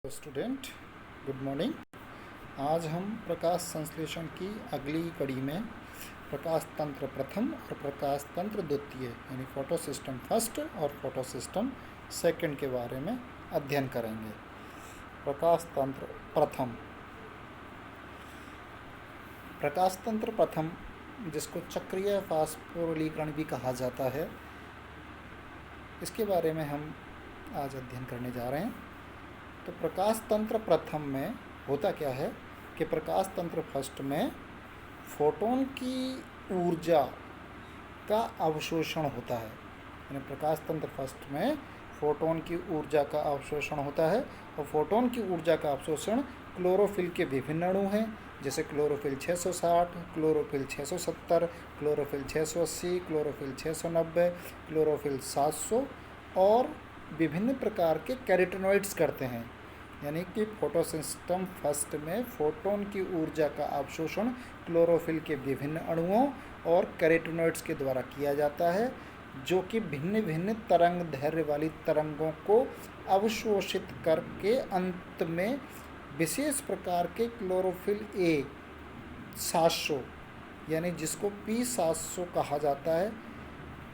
Student, good morning. आज हम प्रकाश संश्लेषण की अगली कड़ी में प्रकाश तंत्र प्रथम और प्रकाश तंत्र द्वितीय यानी फोटो सिस्टम फर्स्ट और फोटो सिस्टम सेकंड के बारे में अध्ययन करेंगे। प्रकाश तंत्र प्रथम, प्रकाश तंत्र प्रथम जिसको चक्रीय फास्फोरिलीकरण भी कहा जाता है, इसके बारे में हम आज अध्ययन करने जा रहे हैं। तो प्रकाश तंत्र प्रथम में होता क्या है कि प्रकाश तंत्र फर्स्ट में फोटोन की ऊर्जा का अवशोषण होता है। यानी प्रकाश तंत्र फर्स्ट में फोटोन की ऊर्जा का अवशोषण होता है और फोटोन की ऊर्जा का अवशोषण क्लोरोफिल के विभिन्न अणु हैं, जैसे chlorophyll 660, chlorophyll 670, chlorophyll 680, chlorophyll 690, chlorophyll 700 और विभिन्न प्रकार के कैरोटेनॉइड्स करते हैं। यानी कि फोटो सिस्टम फर्स्ट में फोटोन की ऊर्जा का अवशोषण क्लोरोफिल के विभिन्न अणुओं और कैरोटेनॉइड्स के द्वारा किया जाता है, जो कि भिन्न भिन्न तरंग दैर्घ्य वाली तरंगों को अवशोषित करके अंत में विशेष प्रकार के क्लोरोफिल ए 700 यानी जिसको P700 कहा जाता है,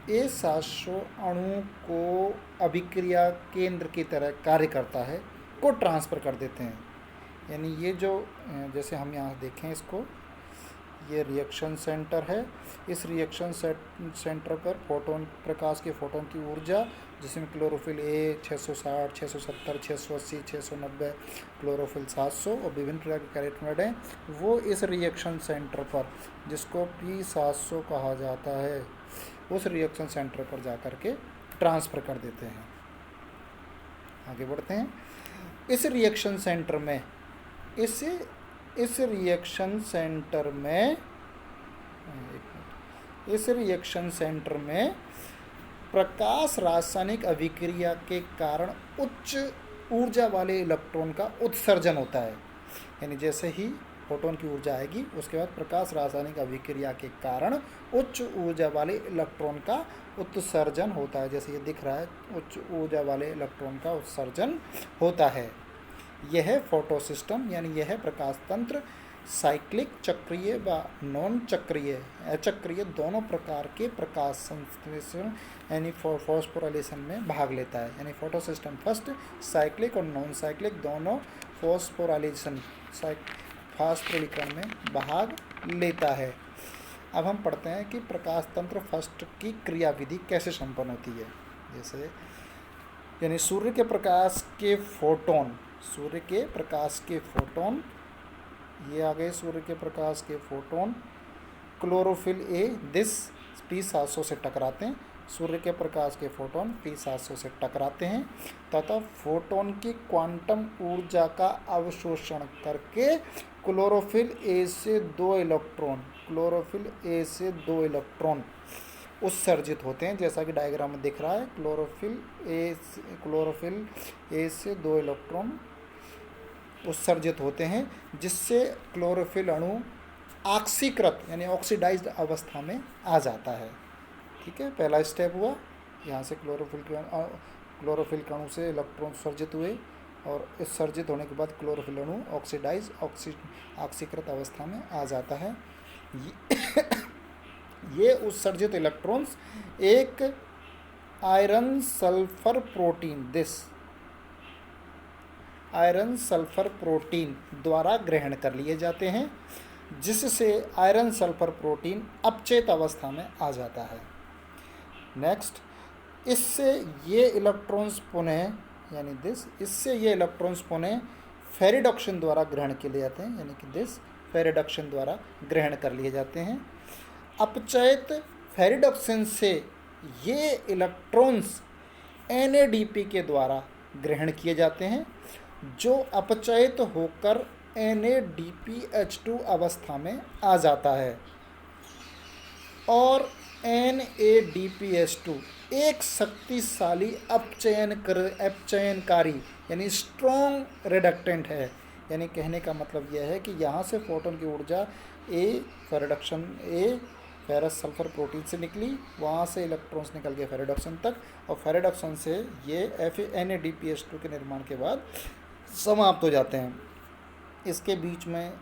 A700 अणु को अभिक्रिया केंद्र की तरह कार्य करता है, को ट्रांसफ़र कर देते हैं। यानी ये जो जैसे हम यहाँ देखें इसको, ये रिएक्शन सेंटर है। इस रिएक्शन सेंटर पर फोटोन प्रकाश के फोटोन की ऊर्जा, जिसमें क्लोरोफिल ए 660, 670, 680, 690, क्लोरोफिल 700 और विभिन्न प्रकार के कैरोटेनॉइड हैं, वो इस रिएक्शन सेंटर पर जिसको P700 कहा जाता है, उस रिएक्शन सेंटर पर जाकर के ट्रांसफ़र कर देते हैं। आगे बढ़ते हैं। इस रिएक्शन सेंटर में इस रिएक्शन सेंटर में प्रकाश रासायनिक अभिक्रिया के कारण उच्च ऊर्जा वाले इलेक्ट्रॉन का उत्सर्जन होता है। यानी जैसे ही फोटोन की ऊर्जा आएगी, उसके बाद प्रकाश रासायनिक अभिक्रिया के कारण उच्च ऊर्जा वाले इलेक्ट्रॉन का उत्सर्जन होता है। जैसे ये दिख रहा है, उच्च ऊर्जा वाले इलेक्ट्रॉन का उत्सर्जन होता है। यह फोटो सिस्टम यानी यह प्रकाश तंत्र साइक्लिक, चक्रीय व नॉन चक्रीय, अचक्रीय दोनों प्रकार के प्रकाश संश्लेषण यानी फॉस्फोराइलेशन में भाग लेता है। यानी फोटो सिस्टम फर्स्ट साइक्लिक और नॉन साइक्लिक दोनों फास्फोरिलीकरण में भाग लेता है। अब हम पढ़ते हैं कि प्रकाश तंत्र फर्स्ट की क्रियाविधि कैसे संपन्न होती है। जैसे यानी सूर्य के प्रकाश के फोटोन, ये आ गए सूर्य के प्रकाश के photon chlorophyll A this P700 से टकराते हैं। सूर्य के प्रकाश के फोटोन P700 से टकराते हैं तथा फोटोन की क्वांटम ऊर्जा का अवशोषण करके क्लोरोफिल ए से दो इलेक्ट्रॉन उत्सर्जित होते हैं। जैसा कि डायग्राम में दिख रहा है, क्लोरोफिल ए से दो इलेक्ट्रॉन उत्सर्जित होते हैं, जिससे क्लोरोफिल अणु ऑक्सीकृत यानी ऑक्सीडाइज्ड अवस्था में आ जाता है। ठीक है, पहला स्टेप हुआ। यहाँ से क्लोरोफिल अणु से इलेक्ट्रॉन उत्सर्जित हुए और उत्सर्जित होने के बाद क्लोरोफिल अणु ऑक्सीकृत अवस्था में आ जाता है। ये उत्सर्जित इलेक्ट्रॉन्स एक आयरन सल्फर प्रोटीन द्वारा ग्रहण कर लिए जाते हैं, जिससे आयरन सल्फर प्रोटीन अपचेत अवस्था में आ जाता है। नेक्स्ट, इससे ये इलेक्ट्रॉन्स पुनः फेरिडक्शन द्वारा ग्रहण के लिए जाते हैं। यानी कि फेरिडक्शन द्वारा ग्रहण कर लिए जाते हैं। अपचयित फेरिडक्शन से ये इलेक्ट्रॉन्स NADP के द्वारा ग्रहण किए जाते हैं, जो अपचयित होकर NADPH2 अवस्था में आ जाता है। और NADPH2 एक शक्तिशाली अपचयनकारी यानी स्ट्रॉन्ग रिडक्टेंट है। यानी कहने का मतलब यह है कि यहाँ से फोटोन की ऊर्जा फेरस सल्फर प्रोटीन से निकली, वहाँ से इलेक्ट्रॉन्स निकल गए फेरिडक्शन तक, और फेरिडक्शन से ये NADPH2 के निर्माण के बाद समाप्त हो जाते हैं। इसके बीच में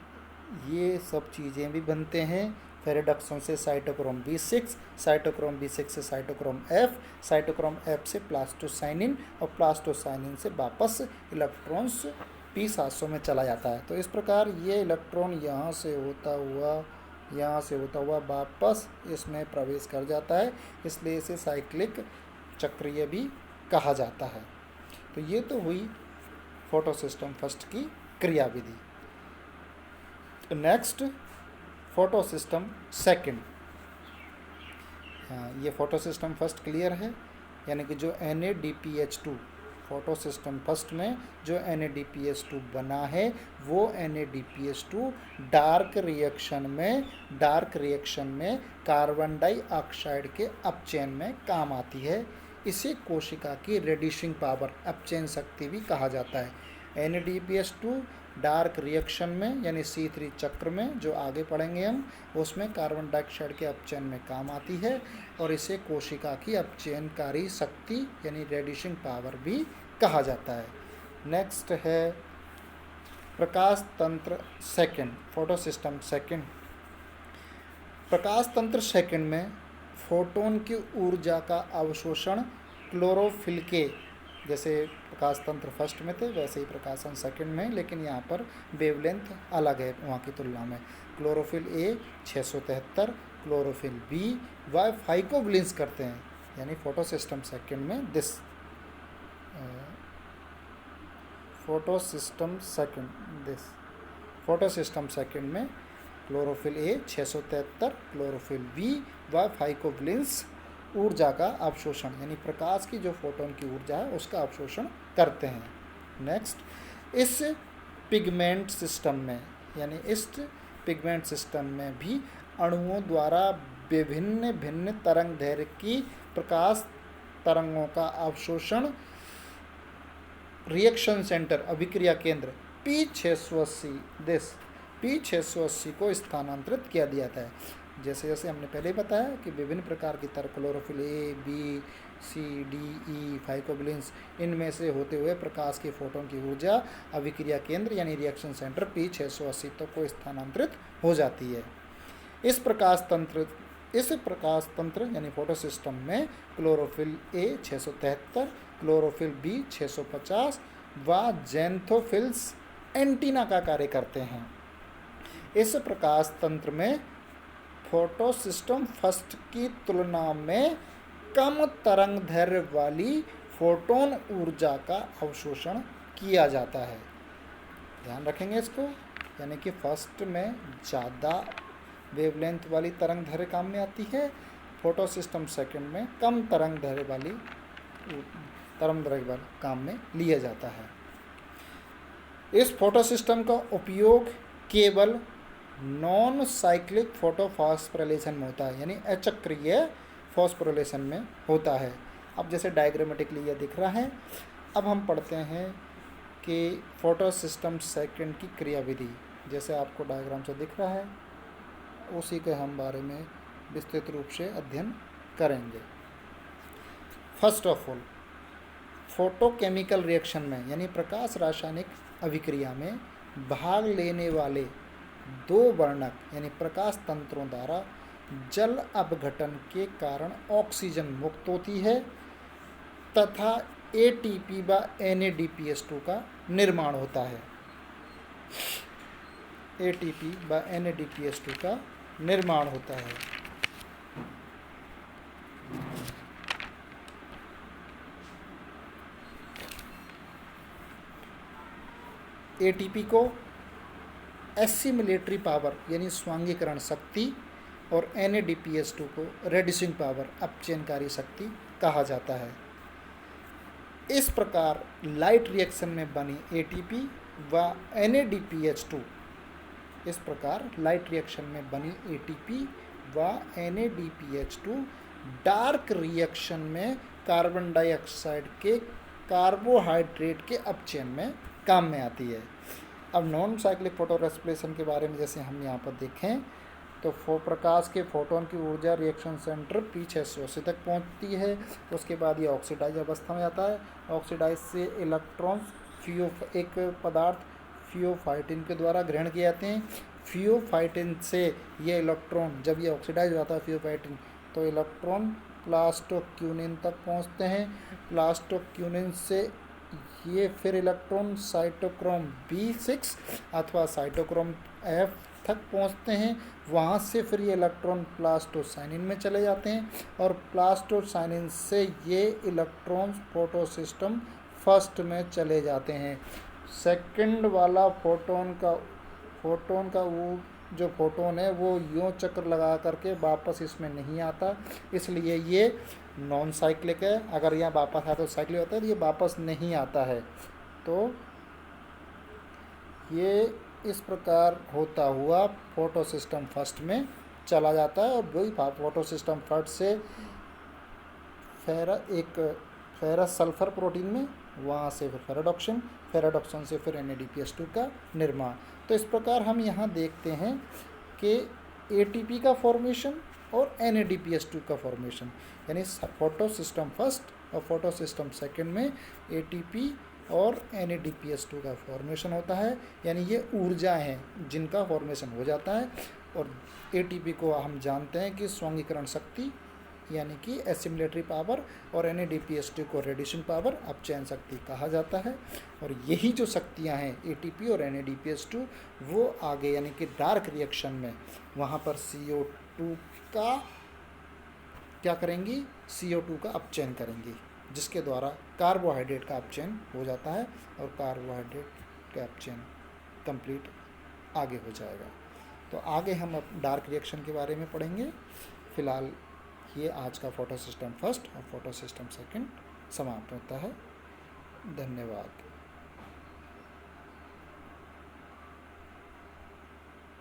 ये सब चीज़ें भी बनते हैं। फिर रिडक्शन से साइटोक्रोम B6, साइटोक्रोम B6 से साइटोक्रोम F, साइटोक्रोम F से प्लास्टोसाइनिन और प्लास्टोसाइनिन से वापस इलेक्ट्रॉन्स P700 में चला जाता है। तो इस प्रकार ये इलेक्ट्रॉन यहाँ से होता हुआ वापस इसमें प्रवेश कर जाता है, इसलिए इसे साइक्लिक चक्रीय भी कहा जाता है। तो ये तो हुई फोटोसिस्टम फर्स्ट की क्रियाविधि। Next photosystem second. ये फोटोसिस्टम फर्स्ट क्लियर है, यानी कि जो NADPH2 फोटोसिस्टम फर्स्ट में जो NADPH2 बना है वो NADPH2 डार्क रिएक्शन में कार्बन डाइऑक्साइड के अपचयन में काम आती है। इसे कोशिका की रेडिशिंग पावर, अपचयन शक्ति भी कहा जाता है। NADPH2 डार्क रिएक्शन में यानी C3 चक्र में जो आगे पढ़ेंगे हम, उसमें कार्बन डाइऑक्साइड के अपचयन में काम आती है और इसे कोशिका की अपचयनकारी शक्ति यानी रेडिशिंग पावर भी कहा जाता है। नेक्स्ट है प्रकाश तंत्र सेकंड, फोटोसिस्टम सेकंड। प्रकाश तंत्र सेकंड में फोटोन की ऊर्जा का अवशोषण क्लोरोफिल के, जैसे प्रकाश तंत्र फर्स्ट में थे वैसे ही प्रकाशन सेकंड में, लेकिन यहाँ पर वेवलेंथ अलग है वहाँ की तुलना में। क्लोरोफिल A 673, क्लोरोफिल B व फाइकोबिलिन्स करते हैं, यानी फोटोसिस्टम सेकंड में फोटोसिस्टम सेकंड में क्लोरोफिल A 673, क्लोरोफिल B व फाइकोबिलिन्स ऊर्जा का अवशोषण यानी प्रकाश की जो फोटोन की ऊर्जा है उसका अवशोषण करते हैं। नेक्स्ट, इस पिगमेंट सिस्टम में भी अणुओं द्वारा विभिन्न तरंग दैर्घ्य की प्रकाश तरंगों का अवशोषण रिएक्शन सेंटर अभिक्रिया केंद्र P680 को स्थानांतरित किया जाता है। जैसे हमने पहले बताया कि विभिन्न प्रकार की तरंग chlorophyll A, B, C, D, E, phycobilins, इनमें से होते हुए प्रकाश के फोटोन की ऊर्जा अभिक्रिया केंद्र यानी रिएक्शन सेंटर P680 तक को स्थानांतरित हो जाती है। इस प्रकाश तंत्र यानी फोटोसिस्टम में क्लोरोफिल A 673, क्लोरोफिल B 650 व ज़ैंथोफिल्स एंटीना का कार्य करते हैं। इस प्रकाश तंत्र में फोटोसिस्टम फर्स्ट की तुलना में कम तरंग दैर्घ्य वाली फोटोन ऊर्जा का अवशोषण किया जाता है। ध्यान रखेंगे इसको, यानी कि फर्स्ट में ज़्यादा वेवलेंथ वाली तरंग दैर्घ्य काम में आती है, फोटोसिस्टम सेकंड में कम तरंग दैर्घ्य वाली काम में लिया जाता है। इस फोटोसिस्टम का उपयोग केवल नॉन साइक्लिक फोटोफॉस्फोरिलेशन में होता है, यानी अचक्रीय फॉस्फोरिलेशन में होता है। अब जैसे डायग्रामेटिकली ये दिख रहा है, अब हम पढ़ते हैं कि फोटोसिस्टम सेकंड की क्रियाविधि, जैसे आपको डायग्राम से दिख रहा है उसी के हम बारे में विस्तृत रूप से अध्ययन करेंगे। First of all, photochemical reaction में यानी प्रकाश रासायनिक अभिक्रिया में भाग लेने वाले दो वर्णक यानी प्रकाश तंत्रों द्वारा जल अपघटन के कारण ऑक्सीजन मुक्त होती है तथा ATP व NADPH2 का निर्माण होता है। ATP व NADPH2 का निर्माण होता है। ATP को एसिमिलेटरी पावर यानी स्वांगीकरण शक्ति और NADPH2 को रेडिशिंग पावर अपचयनकारी शक्ति कहा जाता है। इस प्रकार लाइट रिएक्शन में बनी ATP व NADPH2 डार्क रिएक्शन में कार्बन डाइऑक्साइड के कार्बोहाइड्रेट के अपचयन में काम में आती है। अब नॉन साइक्लिक फोटोरेस्पिरेशन के बारे में जैसे हम यहाँ पर देखें तो प्रकाश के फोटोन की ऊर्जा रिएक्शन सेंटर P680 तक पहुँचती है। उसके बाद ये ऑक्सीडाइज अवस्था में आता है। ऑक्सीडाइज से इलेक्ट्रॉन एक पदार्थ फियोफाइटिन के द्वारा ग्रहण किए जाते हैं। फियोफाइटिन से ये इलेक्ट्रॉन, जब ये ऑक्सीडाइज हो जाता है फियोफाइटिन, तो इलेक्ट्रॉन प्लास्टोक्यूनिन तक पहुंचते हैं। प्लास्टोक्यूनिन से ये फिर इलेक्ट्रॉन साइटोक्रोम B6 अथवा साइटोक्रोम F तक पहुंचते हैं। वहाँ से फिर ये इलेक्ट्रॉन प्लास्टोसाइनिन में चले जाते हैं और प्लास्टोसाइनिन से ये इलेक्ट्रॉन फोटोसिस्टम फर्स्ट में चले जाते हैं। सेकंड वाला फोटोन का वो जो फोटोन है वो यूँ चक्र लगा करके वापस इसमें नहीं आता, इसलिए ये नॉन साइक्लिक है। अगर यहाँ वापस आता तो साइक्लिक होता है, तो ये वापस नहीं आता है। तो ये इस प्रकार होता हुआ फोटोसिस्टम फर्स्ट में चला जाता है और वही फोटोसिस्टम फर्स्ट से फेरस सल्फर प्रोटीन में, वहाँ से फिर फेराडॉक्सन से फिर NADPH2 का निर्माण। तो इस प्रकार हम यहाँ देखते हैं कि ATP का फॉर्मेशन और NADPH2 का फॉर्मेशन, यानी फोटोसिस्टम फर्स्ट और फोटोसिस्टम सेकंड में ATP और NADPH2 का फॉर्मेशन होता है, यानी ये ऊर्जा हैं जिनका फॉर्मेशन हो जाता है। और ATP को हम जानते हैं कि स्वंगीकरण शक्ति यानी कि एसिमिलेटरी पावर, और NADPH2 को रेडिएशन पावर, अपचयन शक्ति कहा जाता है। और यही जो शक्तियां हैं ATP और NADPH2, वो आगे यानी कि डार्क रिएक्शन में वहाँ पर CO2 का क्या करेंगी, CO2 का अपचयन करेंगी, जिसके द्वारा कार्बोहाइड्रेट का अपचयन हो जाता है और कार्बोहाइड्रेट का अपचयन कंप्लीट आगे हो जाएगा। तो आगे हम अब डार्क रिएक्शन के बारे में पढ़ेंगे। फिलहाल ये आज का फोटोसिस्टम फर्स्ट और फोटोसिस्टम सेकंड समाप्त होता है। धन्यवाद।